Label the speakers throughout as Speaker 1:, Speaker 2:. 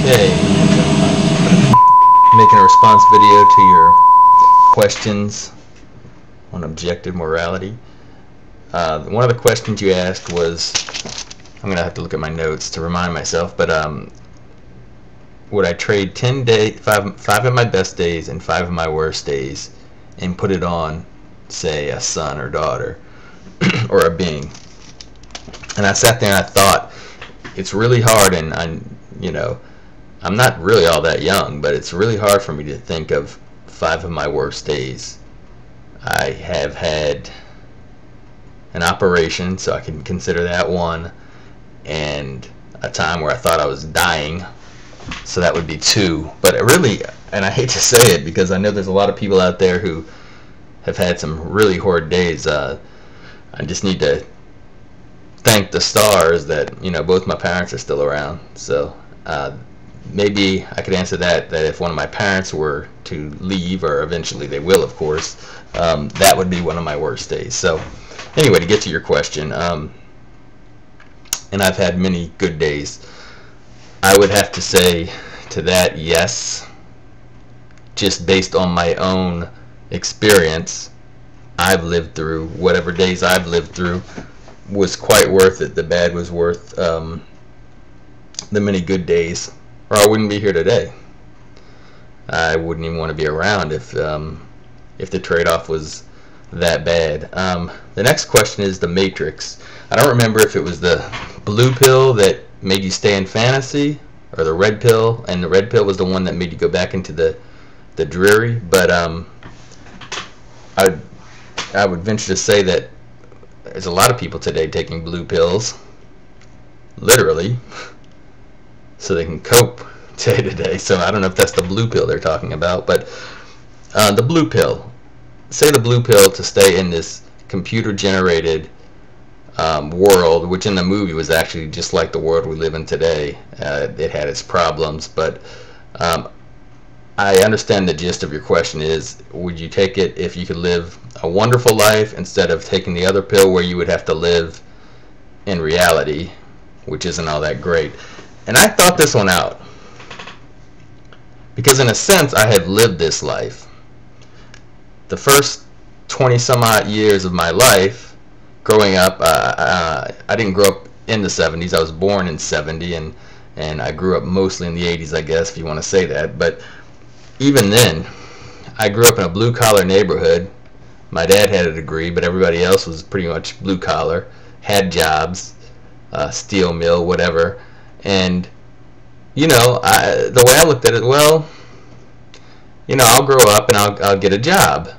Speaker 1: Okay, making a response video to your questions on objective morality. One of the questions you asked was, I'm going to have to look at my notes to remind myself, but would I trade 5 of my best days and 5 of my worst days and put it on, say, a son or daughter or a being? And I sat there and I thought, it's really hard, and I'm not really all that young, but it's really hard for me to think of 5 of my worst days. I have had an operation, so I can consider that one, and a time where I thought I was dying, so that would be 2. But it really, and I hate to say it because I know there's a lot of people out there who have had some really horrid days. I just need to thank the stars that both my parents are still around. So maybe I could answer that if one of my parents were to leave, or eventually they will, of course, that would be one of my worst days. So anyway, to get to your question, and I've had many good days, I would have to say to that, yes, just based on my own experience. I've lived through whatever days I've lived through was quite worth it. The bad was worth the many good days, or I wouldn't be here today. I wouldn't even want to be around if the trade-off was that bad. The next question is the Matrix. I don't remember if it was the blue pill that made you stay in fantasy, or the red pill, and the red pill was the one that made you go back into the dreary. But I would venture to say that there's a lot of people today taking blue pills, literally, so they can cope day to day. So I don't know if that's the blue pill they're talking about, but the blue pill. Say the blue pill to stay in this computer-generated world, which in the movie was actually just like the world we live in today. It had its problems, but I understand the gist of your question is, would you take it if you could live a wonderful life instead of taking the other pill where you would have to live in reality, which isn't all that great? And I thought this one out, because in a sense I have lived this life. The first 20 some odd years of my life growing up, I didn't grow up in the 70s. I was born in 70, and I grew up mostly in the 80s, I guess, if you want to say that. But even then, I grew up in a blue-collar neighborhood. My dad had a degree, but everybody else was pretty much blue-collar, had jobs, steel mill, whatever. And, the way I looked at it, well, I'll grow up and I'll get a job.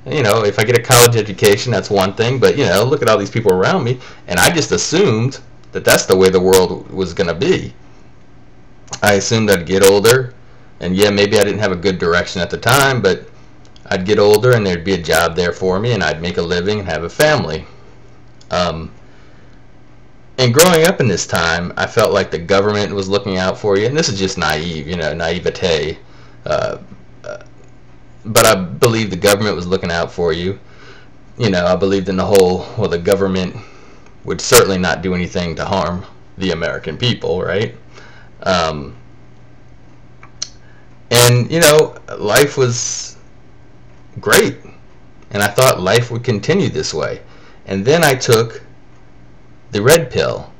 Speaker 1: If I get a college education, that's one thing, but, look at all these people around me, and I just assumed that that's the way the world was going to be. I assumed I'd get older, and yeah, maybe I didn't have a good direction at the time, but I'd get older and there'd be a job there for me, and I'd make a living and have a family. And growing up in this time, I felt like the government was looking out for you, and this is just naive, naivete. But I believe the government was looking out for you. I believed in the whole, well, the government would certainly not do anything to harm the American people, right? And, life was great. And I thought life would continue this way. And then I took the red pill,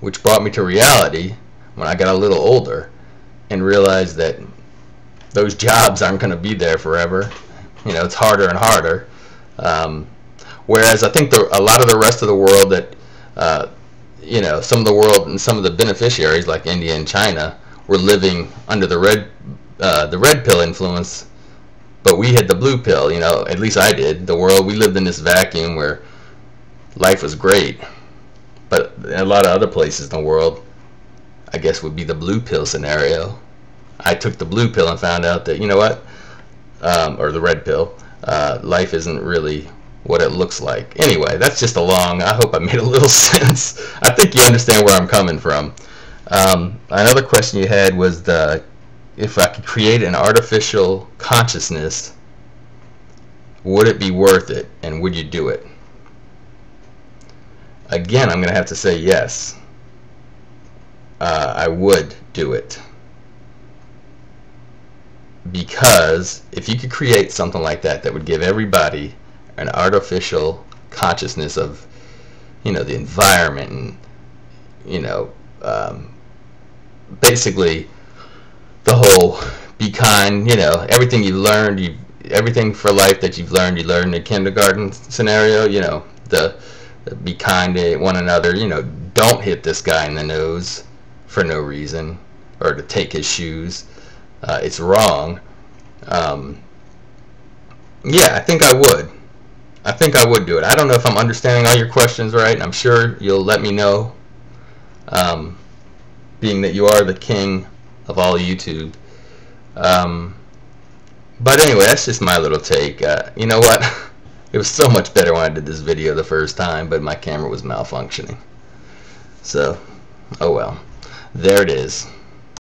Speaker 1: which brought me to reality when I got a little older and realized that those jobs aren't going to be there forever. It's harder and harder. Whereas I think a lot of the rest of the world that, some of the world and some of the beneficiaries like India and China were living under the red pill influence, but we had the blue pill. At least I did. We lived in this vacuum where life was great, but a lot of other places in the world, I guess, would be the blue pill scenario. I took the blue pill and found out that, or the red pill, life isn't really what it looks like. Anyway, that's just I hope I made a little sense. I think you understand where I'm coming from. Another question you had was if I could create an artificial consciousness, would it be worth it, and would you do it? Again, I'm going to have to say yes. I would do it. because if you could create something like that that would give everybody an artificial consciousness of, the environment, and basically the whole be kind, everything you've learned, everything for life that you learned in the kindergarten scenario, the be kind to one another, don't hit this guy in the nose for no reason, or to take his shoes. It's wrong. Yeah, I think I would. I think I would do it. I don't know if I'm understanding all your questions right, and I'm sure you'll let me know, being that you are the king of all YouTube. But anyway, that's just my little take. You know what? It was so much better when I did this video the first time, but my camera was malfunctioning. So, oh well. There it is.